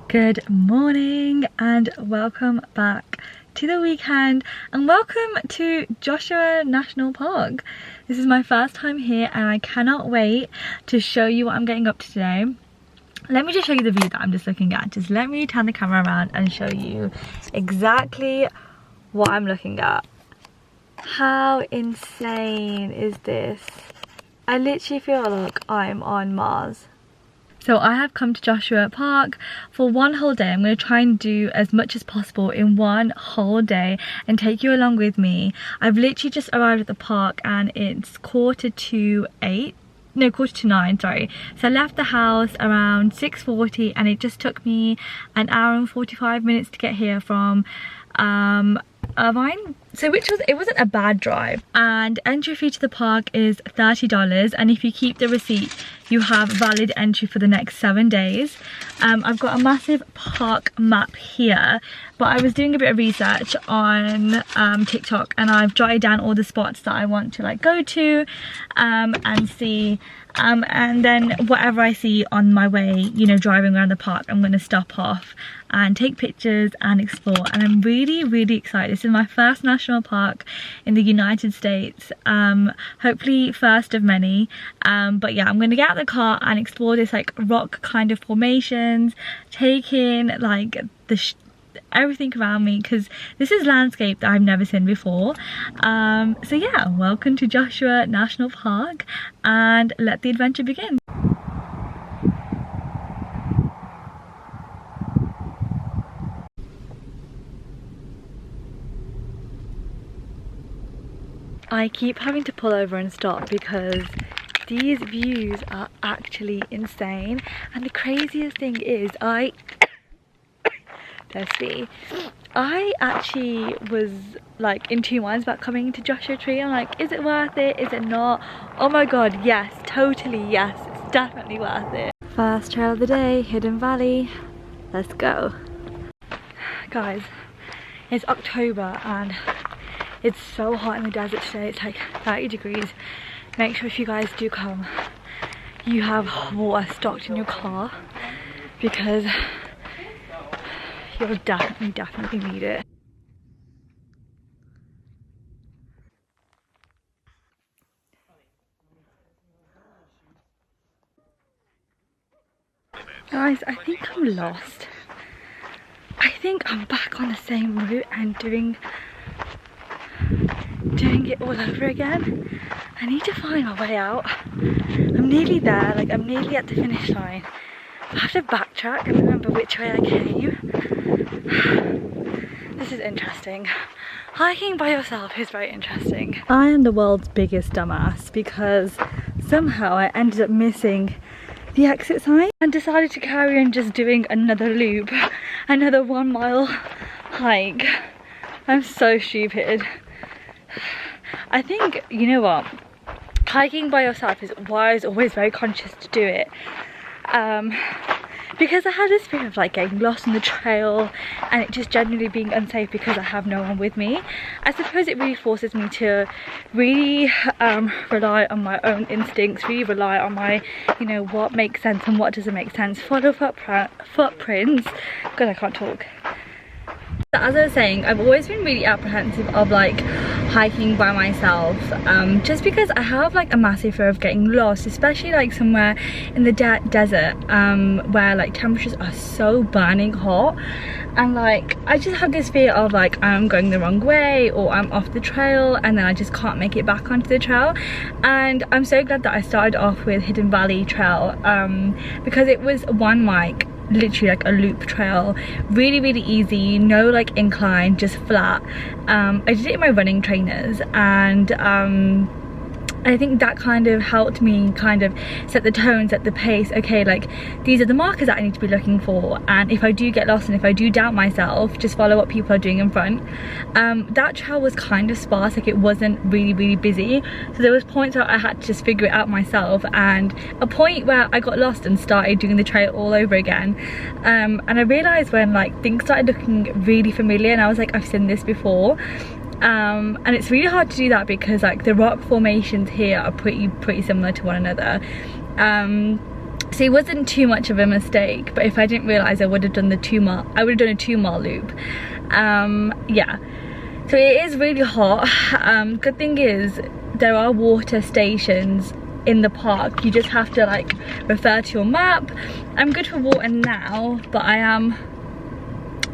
Good morning and welcome back to the weekend and welcome to Joshua National Park. This is my first time here and I cannot wait to show you what I'm getting up to today. Let me just show you the view that I'm just looking at. Just let me turn the camera around and show you exactly what I'm looking at. How insane is this? I literally feel like I'm on Mars. So I have come to Joshua Park for one whole day. I'm going to try and do as much as possible in one whole day and take you along with me. I've literally just arrived at the park and it's 9:45, sorry. So I left the house around 6:40 and it just took me an hour and 45 minutes to get here from Irvine. So it wasn't a bad drive, and entry fee to the park is $30, and if you keep the receipt you have valid entry for the next 7 days. I've got a massive park map here, but I was doing a bit of research on TikTok and I've jotted down all the spots that I want to like go to and see, and then whatever I see on my way, you know, driving around the park, I'm going to stop off and take pictures and explore. And I'm really excited. This is my first national park in the United States, hopefully first of many, but yeah, I'm going to get out of the car and explore this like rock kind of formations, take in like everything around me, because this is landscape that I've never seen before. So yeah, welcome to Joshua National Park and let the adventure begin. I keep having to pull over and stop because these views are actually insane, and the craziest thing is I actually was like in two minds about coming to Joshua Tree. I'm like, is it worth it? Is it not? Oh my god, yes, totally yes, it's definitely worth it. First trail of the day, Hidden Valley. Let's go. Guys, it's October and it's so hot in the desert today. It's like 30 degrees. Make sure if you guys do come, you have water stocked in your car because you'll definitely need it. Guys, I think I'm lost. I think I'm back on the same route and doing it all over again. I need to find my way out. I'm nearly there, like I'm nearly at the finish line. I have to backtrack and remember which way I came. This is interesting. Hiking by yourself is very interesting. I am the world's biggest dumbass because somehow I ended up missing the exit sign and decided to carry on just doing another loop, another 1 mile hike. I'm so stupid. I think, you know what, hiking by yourself is why I was always very conscious to do it, because I had this fear of like getting lost on the trail and it just generally being unsafe because I have no one with me. I suppose it really forces me to really rely on my own instincts, really rely on my, you know, what makes sense and what doesn't make sense, follow footprints. God, I can't talk. As I was saying, I've always been really apprehensive of like hiking by myself, just because I have like a massive fear of getting lost, especially like somewhere in the desert where like temperatures are so burning hot, and like I just have this fear of like I'm going the wrong way or I'm off the trail and then I just can't make it back onto the trail. And I'm so glad that I started off with Hidden Valley Trail, because it was one like literally like a loop trail, really easy, no like incline, just flat. I did it in my running trainers, and I think that kind of helped me kind of set the tone, set the pace. Okay, like these are the markers that I need to be looking for, and if I do get lost and if I do doubt myself, just follow what people are doing in front. That trail was kind of sparse, like it wasn't really busy, so there was points where I had to just figure it out myself, and a point where I got lost and started doing the trail all over again. And I realized when like things started looking really familiar and I was like, I've seen this before. And it's really hard to do that because like the rock formations here are pretty similar to one another. So it wasn't too much of a mistake, but if I didn't realise, I would have done the 2 mile, I would have done a 2-mile loop. Yeah, so it is really hot. Good thing is there are water stations in the park. You just have to like refer to your map. I'm good for water now, but I am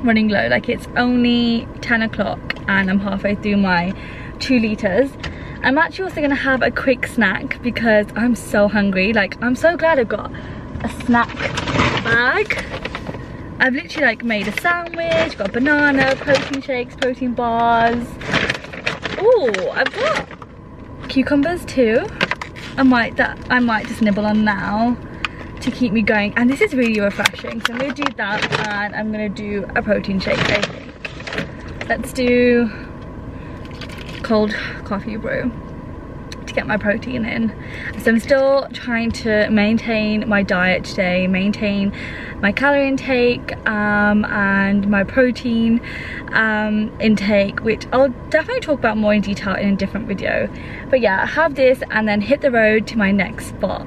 running low. Like, it's only 10 o'clock and I'm halfway through my 2 litres. I'm actually also gonna have a quick snack because I'm so hungry. Like, I'm so glad I've got a snack bag. I've literally like made a sandwich, got a banana, protein shakes, protein bars. Oh, I've got cucumbers too. I might just nibble on now to keep me going, and this is really refreshing. So I'm gonna do that, and I'm gonna do a protein shake, I think. Let's do cold coffee brew to get my protein in. So I'm still trying to maintain my diet today, maintain my calorie intake and my protein intake, which I'll definitely talk about more in detail in a different video. But yeah, have this and then hit the road to my next spot.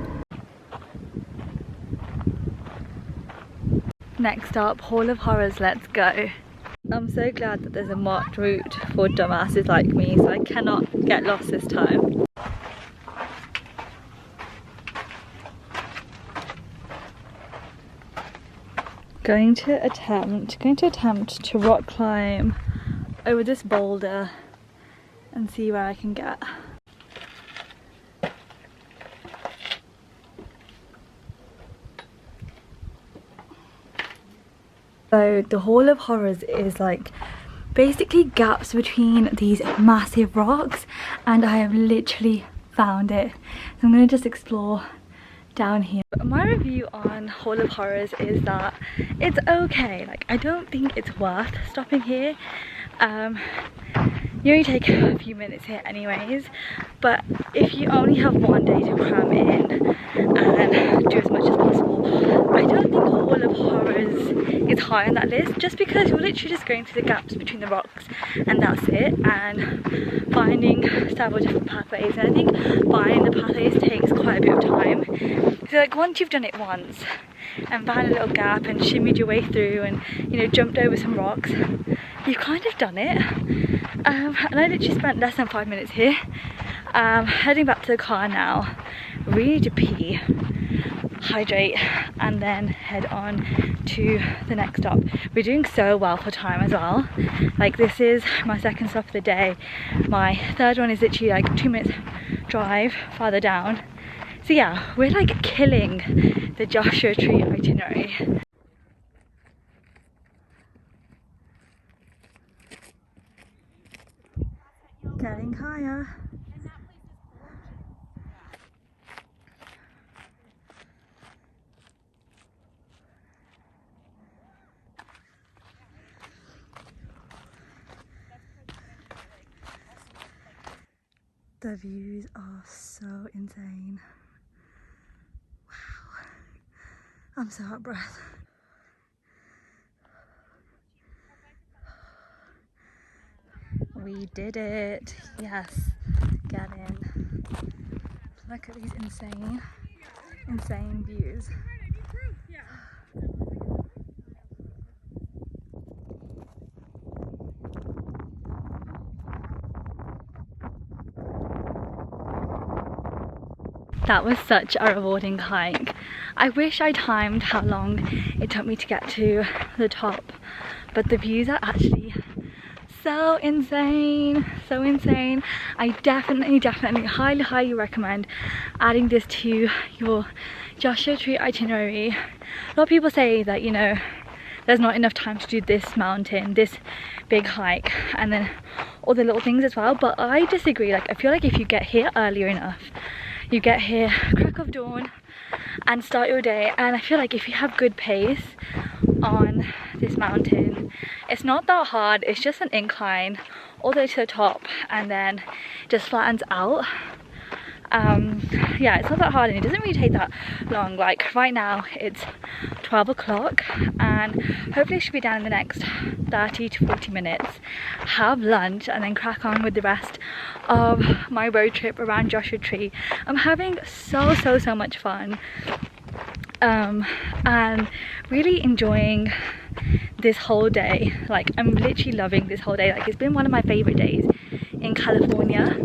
Next up, Hall of Horrors, let's go. I'm so glad that there's a marked route for dumbasses like me, so I cannot get lost this time. Going to attempt to rock climb over this boulder and see where I can get. So the Hall of Horrors is like basically gaps between these massive rocks, and I have literally found it. So I'm gonna just explore down here. My review on Hall of Horrors is that it's okay. Like, I don't think it's worth stopping here. You only take a few minutes here anyways, but if you only have one day to cram in and do as much as possible, I don't think Hall of Horrors is high on that list, just because you're literally just going through the gaps between the rocks and that's it, and finding several different pathways. And I think finding the pathways takes quite a bit of time. So like, once you've done it once and found a little gap and shimmied your way through and, you know, jumped over some rocks, you've kind of done it. And I literally spent less than 5 minutes here. Heading back to the car now. Really need to pee, hydrate, and then head on to the next stop. We're doing so well for time as well. Like, this is my second stop of the day. My third one is literally like 2 minutes drive farther down. So yeah, we're like killing the Joshua Tree itinerary. Getting higher. The views are so insane. Wow. I'm so out of breath. We did it. Yes. Get in. Look at these insane views. That was such a rewarding hike. I wish I timed how long it took me to get to the top, but the views are actually so insane, so insane. I definitely highly recommend adding this to your Joshua Tree itinerary. A lot of people say that, you know, there's not enough time to do this mountain, this big hike, and then all the little things as well, but I disagree. Like, I feel like if you get here earlier enough, you get here crack of dawn and start your day, and I feel like if you have good pace on this mountain, it's not that hard. It's just an incline all the way to the top and then just flattens out. Yeah, it's not that hard and it doesn't really take that long. Like, right now it's 12 o'clock and hopefully I should be down in the next 30 to 40 minutes, have lunch, and then crack on with the rest of my road trip around Joshua Tree. I'm having so much fun. and really enjoying this whole day. Like, I'm literally loving this whole day. Like, it's been one of my favorite days in California,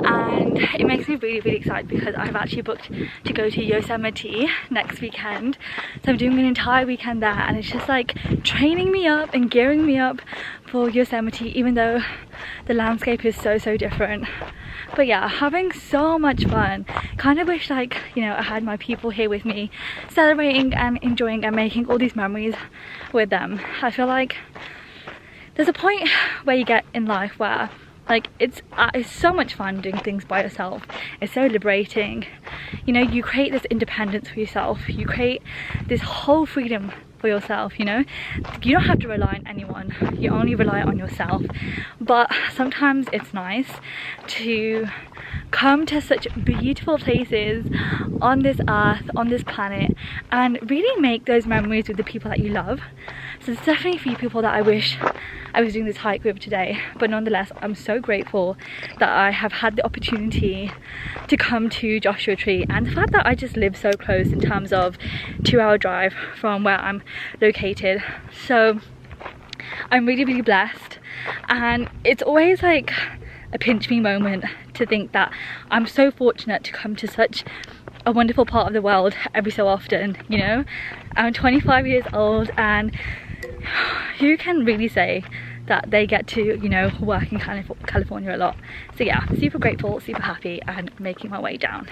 and it makes me really excited because I've actually booked to go to Yosemite next weekend. So I'm doing an entire weekend there, and it's just like training me up and gearing me up for Yosemite, even though the landscape is so different. But yeah, having so much fun. Kind of wish, like, you know, I had my people here with me celebrating and enjoying and making all these memories with them. I feel like there's a point where you get in life where, like, it's so much fun doing things by yourself. It's so liberating. You know, you create this independence for yourself. You create this whole freedom for yourself, you know. You don't have to rely on anyone. You only rely on yourself. But sometimes it's nice to come to such beautiful places on this earth, on this planet, and really make those memories with the people that you love. So there's definitely a few people that I wish I was doing this hike with today, but nonetheless I'm so grateful that I have had the opportunity to come to Joshua Tree, and the fact that I just live so close in terms of 2-hour drive from where I'm located. So I'm really blessed, and it's always like a pinch me moment to think that I'm so fortunate to come to such a wonderful part of the world every so often. You know, I'm 25 years old, and who can really say that they get to, you know, work in California a lot. So yeah, super grateful, super happy, and making my way down.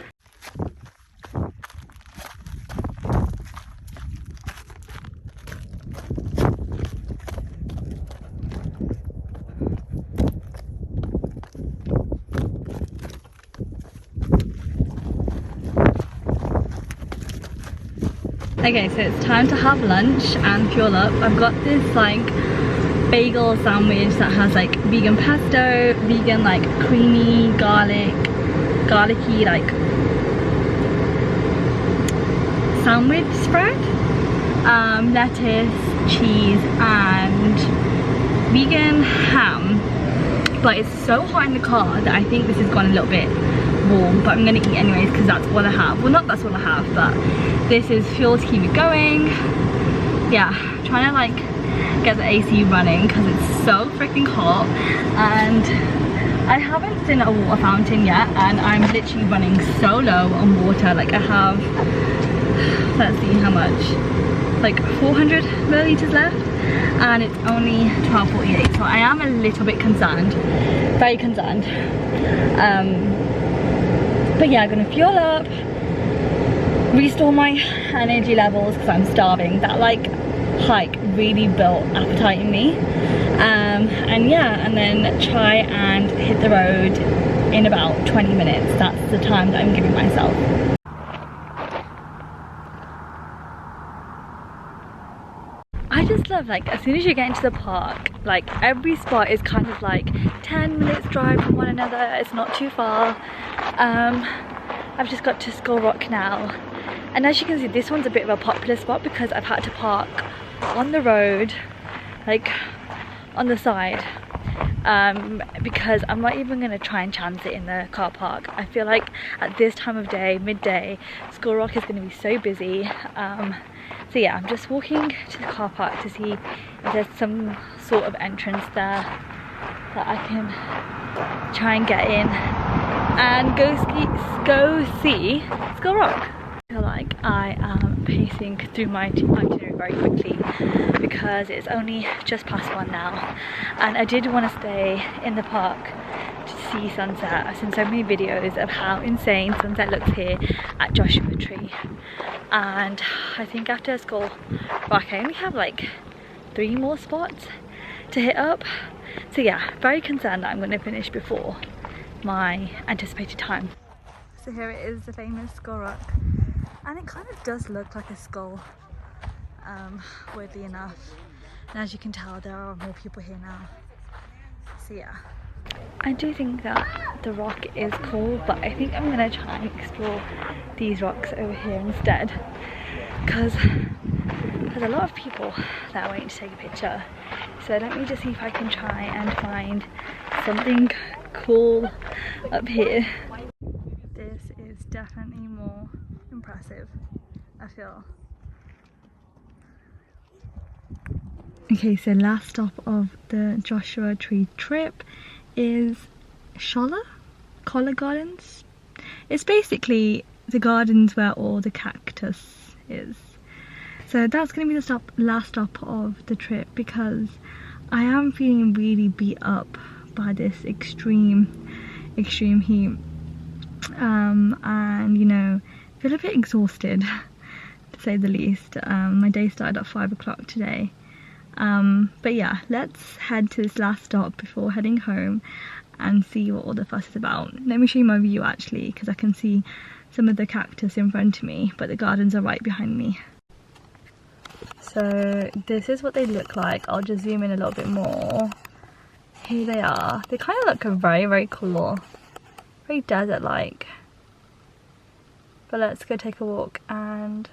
Okay, so it's time to have lunch and fuel up. I've got this like bagel sandwich that has like vegan pesto, vegan like creamy garlicky like sandwich spread, lettuce, cheese, and vegan ham. But it's so hot in the car that I think this has gone a little bit warm, but I'm gonna eat anyways because that's all I have. Well, not that's all I have, but this is fuel to keep it going. Yeah, trying to like get the AC running because it's so freaking hot, and I haven't seen a water fountain yet, and I'm literally running so low on water. Like, I have, let's see how much, like 400 milliliters left, and it's only 12:48, so I am a little bit concerned, very concerned. But yeah, I'm gonna fuel up, restore my energy levels because I'm starving. That like hike really built appetite in me, and yeah, and then try and hit the road in about 20 minutes. That's the time that I'm giving myself. I just love, like, as soon as you get into the park, like every spot is kind of like 10 minutes drive from one another. It's not too far. I've just got to Skull Rock now, and as you can see, this one's a bit of a popular spot because I've had to park on the road, like on the side, because I'm not even going to try and chance it in the car park. I feel like at this time of day, midday, Skull Rock is going to be so busy. So yeah, I'm just walking to the car park to see if there's some sort of entrance there that I can try and get in and go see Skull Rock. I feel like I am pacing through my itinerary very quickly because it's only just past 1 now, and I did want to stay in the park to see sunset. I've seen so many videos of how insane sunset looks here at Joshua Tree, and I think after Skull Rock I only have like 3 more spots to hit up. So yeah, very concerned that I'm going to finish before my anticipated time. So here it is, the famous Skull Rock, and it kind of does look like a skull, weirdly enough, and as you can tell there are more people here now. So yeah, I do think that the rock is cool, but I think I'm going to try and explore these rocks over here instead, because there's a lot of people that are waiting to take a picture. So let me just see if I can try and find something cool up here. This is definitely more impressive, I feel? Okay, so last stop of the Joshua Tree trip is Cholla Gardens. It's basically the gardens where all the cactus is. So that's going to be the last stop of the trip, because I am feeling really beat up by this extreme heat, and you know, feel a bit exhausted to say the least. My day started at 5 o'clock today, but yeah, let's head to this last stop before heading home and see what all the fuss is about. Let me show you my view actually, because I can see some of the cactus in front of me, but the gardens are right behind me. So this is what they look like. I'll just zoom in a little bit more. Here they are. They kind of look very cool, very desert-like. But let's go take a walk and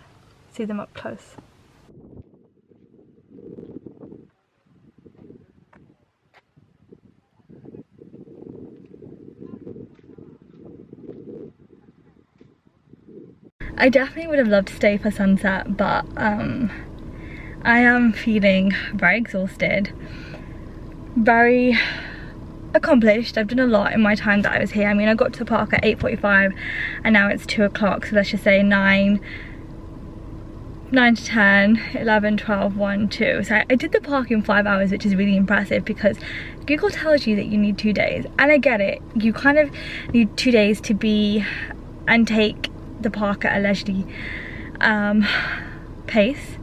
see them up close. I definitely would have loved to stay for sunset, but I am feeling very exhausted, very accomplished. I've done a lot in my time that I was here. I mean, I got to the park at 8:45 and now it's 2 o'clock, so let's just say 9 to 10, 11, 12, 1, 2. So I did the park in 5 hours, which is really impressive, because Google tells you that you need 2 days, and I get it. You kind of need 2 days to be and take the park at a leisurely pace,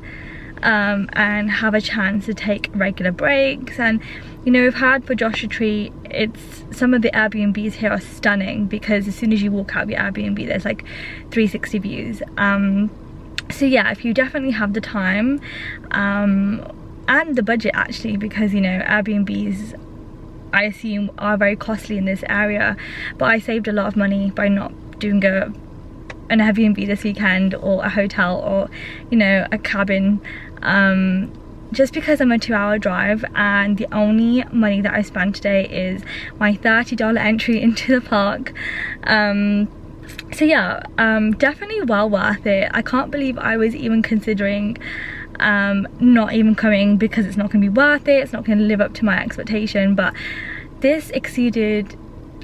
and have a chance to take regular breaks. And you know, we've had for Joshua Tree, it's some of the Airbnbs here are stunning, because as soon as you walk out of your Airbnb there's like 360 views. So yeah, if you definitely have the time and the budget actually, because you know, Airbnbs I assume are very costly in this area, but I saved a lot of money by not doing an Airbnb this weekend, or a hotel, or you know, a cabin, just because I'm a 2-hour drive, and the only money that I spent today is my $30 entry into the park. So yeah, definitely well worth it. I can't believe I was even considering not even coming, because it's not going to be worth it, it's not going to live up to my expectation, but this exceeded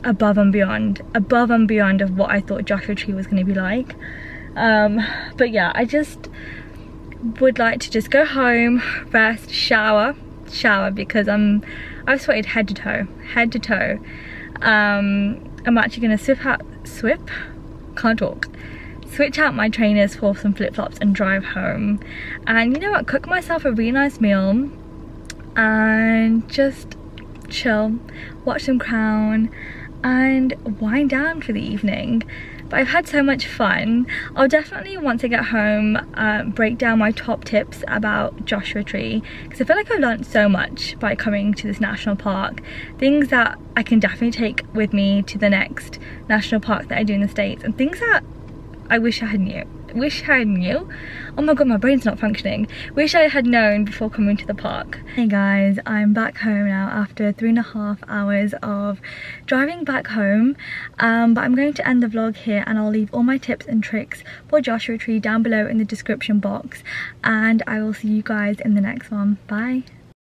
above and beyond of what I thought Joshua Tree was going to be like. But yeah, I just would like to just go home, rest, shower, because I've sweated head to toe. I'm actually going to switch out my trainers for some flip-flops and drive home, and you know what, cook myself a really nice meal and just chill, watch some Crown and wind down for the evening. But I've had so much fun. I'll definitely, once I get home, break down my top tips about Joshua Tree, because I feel like I've learned so much by coming to this national park. Things that I can definitely take with me to the next national park that I do in the States, and things that I wish I knew. Oh my god, my brain's not functioning. Wish I had known before coming to the park. Hey guys, I'm back home now after 3.5 hours of driving back home, but I'm going to end the vlog here, and I'll leave all my tips and tricks for Joshua Tree down below in the description box, and I will see you guys in the next one. Bye.